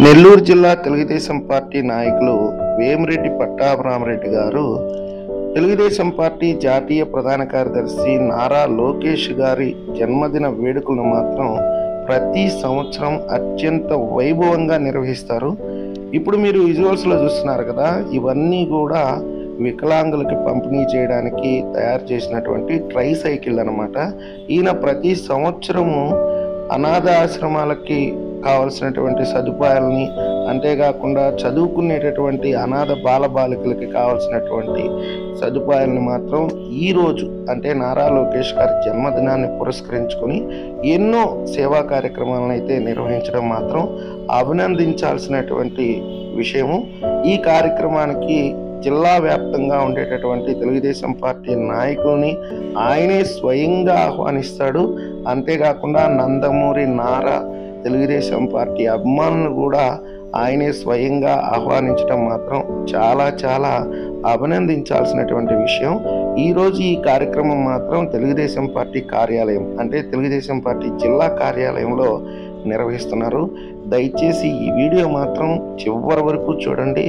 నెల్లూరు జిల్లా తెలుగుదేశం పార్టీ నాయకులు వేమిరెడ్డి పట్టాభిరామరెడ్డి గారు తెలుగుదేశం పార్టీ జాతీయ ప్రధాన కార్యదర్శి నారా లోకేష్ గారి జన్మదిన వేడుకలను మాత్రం ప్రతి సంవత్సరం అత్యంత వైభవంగా నిర్వహిస్తారు. ఇప్పుడు మీరు విజువల్స్లో చూస్తున్నారు కదా, ఇవన్నీ కూడా వికలాంగులకి పంపిణీ చేయడానికి తయారు చేసినటువంటి ట్రై సైకిల్ అన్నమాట. ఈయన ప్రతి సంవత్సరము అనాథ ఆశ్రమాలకి కావలసినటువంటి సదుపాయాలని, అంతేకాకుండా చదువుకునేటటువంటి అనాథ బాలబాలికలకి కావాల్సినటువంటి సదుపాయాలను మాత్రం ఈరోజు అంటే నారా లోకేష్ గారి జన్మదినాన్ని పురస్కరించుకొని ఎన్నో సేవా కార్యక్రమాలను అయితే నిర్వహించడం మాత్రం అభినందించాల్సినటువంటి విషయము. ఈ కార్యక్రమానికి జిల్లా వ్యాప్తంగా ఉండేటటువంటి తెలుగుదేశం పార్టీ నాయకుల్ని ఆయనే స్వయంగా ఆహ్వానిస్తాడు. అంతేకాకుండా నందమూరి నారా తెలుగుదేశం పార్టీ అభిమానులను కూడా ఆయనే స్వయంగా ఆహ్వానించడం మాత్రం చాలా చాలా అభినందించాల్సినటువంటి విషయం. ఈరోజు ఈ కార్యక్రమం మాత్రం తెలుగుదేశం పార్టీ కార్యాలయం అంటే తెలుగుదేశం పార్టీ జిల్లా కార్యాలయంలో నిర్వహిస్తున్నారు. దయచేసి ఈ వీడియో మాత్రం చివరి వరకు చూడండి.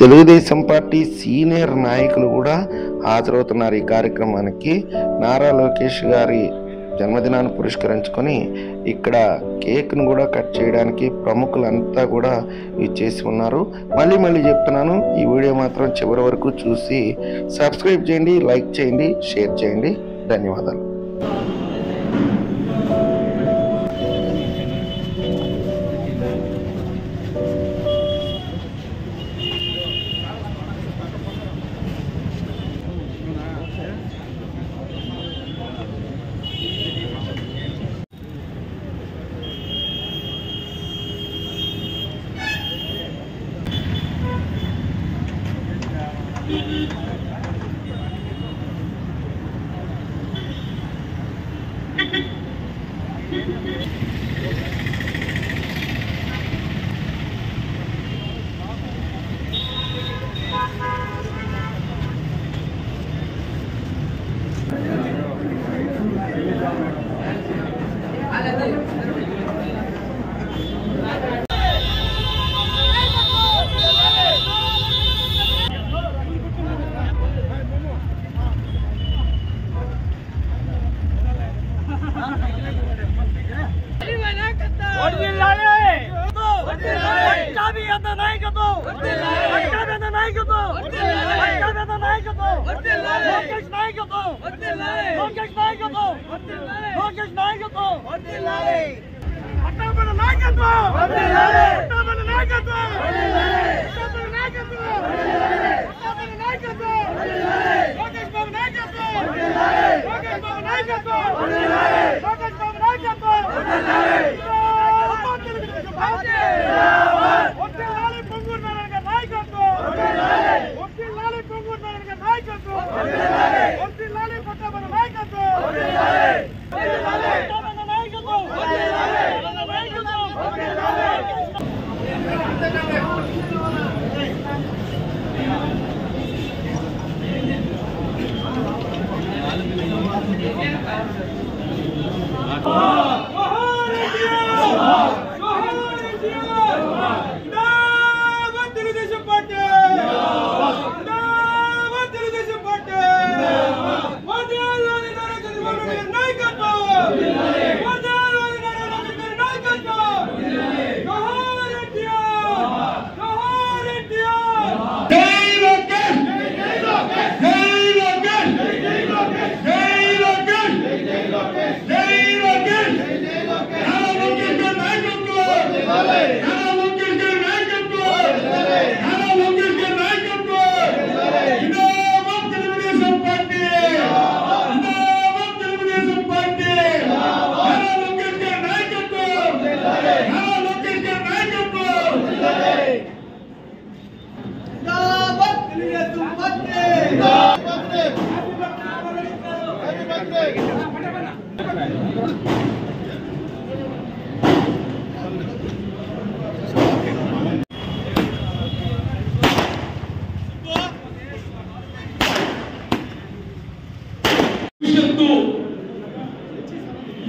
తెలుగుదేశం పార్టీ సీనియర్ నాయకులు కూడా హాజరవుతున్నారు ఈ కార్యక్రమానికి. నారా లోకేష్ గారి జన్మదినాన్ని పురస్కరించుకొని ఇక్కడ కేక్ను కూడా కట్ చేయడానికి ప్రముఖులంతా కూడా ఇచ్చేసి ఉన్నారు. మళ్ళీ చెప్తున్నాను, ఈ వీడియో మాత్రం చివరి వరకు చూసి సబ్స్క్రైబ్ చేయండి, లైక్ చేయండి, షేర్ చేయండి. ధన్యవాదాలు.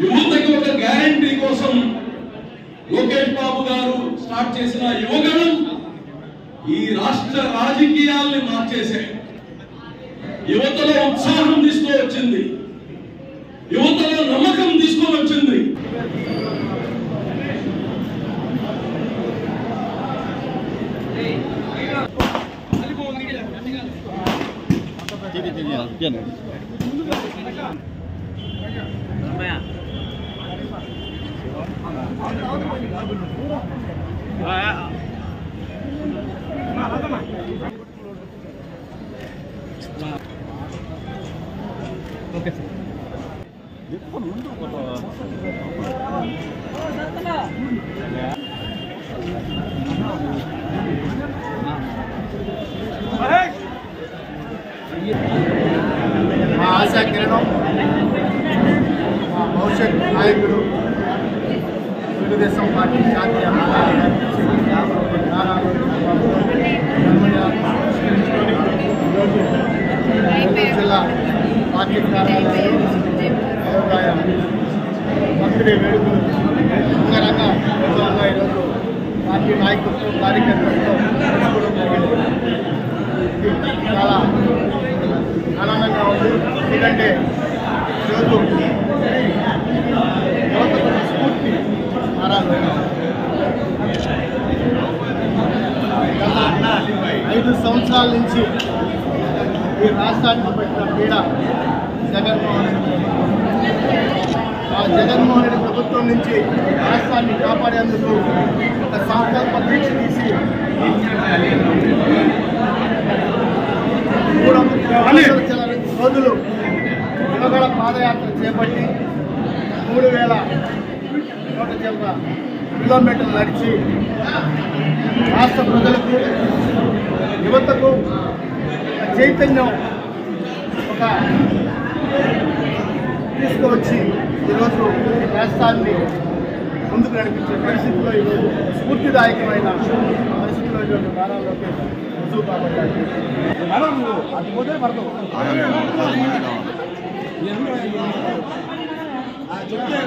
యువతకి ఒక గ్యారంటీ కోసం లోకేష్ లోకేష్ బాబు గారు స్టార్ట్ చేసిన యువగణం ఈ రాష్ట్ర రాజకీయాల్ని మార్చేశాయి. యువతలో ఉత్సాహం తీసుకొని వచ్చింది, యువతలో నమ్మకం తీసుకొని వచ్చింది. ఓకే సార్ మా ఆశా కిరణం, మా భవిష్యత్ నాయకుడు, తెలుగుదేశం పార్టీ జాతీయ జిల్లా పార్టీ కార్యాలయంలో బర్త్డే వేడుకలు అంగరంగ వైభవంగా ఈరోజు పార్టీ నాయకులతో కార్యకర్తలతో చాలా ఆనందంగా ఉంది. ఎందుకంటే ఈరోజు యువతకు స్ఫూర్తి మారాలి. గత 5 సంవత్సరాల నుంచి ఈ రాష్ట్రానికి పెట్టిన పీడ జగన్మోహన్ రెడ్డి. ఆ జగన్మోహన్ రెడ్డి ప్రభుత్వం నుంచి రాష్ట్రాన్ని కాపాడేందుకు ఒక సంకల్ప దీక్ష తీసి 300 రోజులు యువగళ పాదయాత్ర చేపట్టి 3100 కిలోమీటర్లు నడిచి రాష్ట్ర ప్రజలకు, యువతకు చైతన్యం ఒక తీసుకువచ్చి ఈరోజు రాష్ట్రాన్ని ముందుకు నడిపించే పరిస్థితిలో ఈరోజు స్ఫూర్తిదాయకమైన పరిస్థితిలో ఈరోజు నారాలోకి రుజువు కాబట్టారు. అది పోతే పడతావు చెప్తే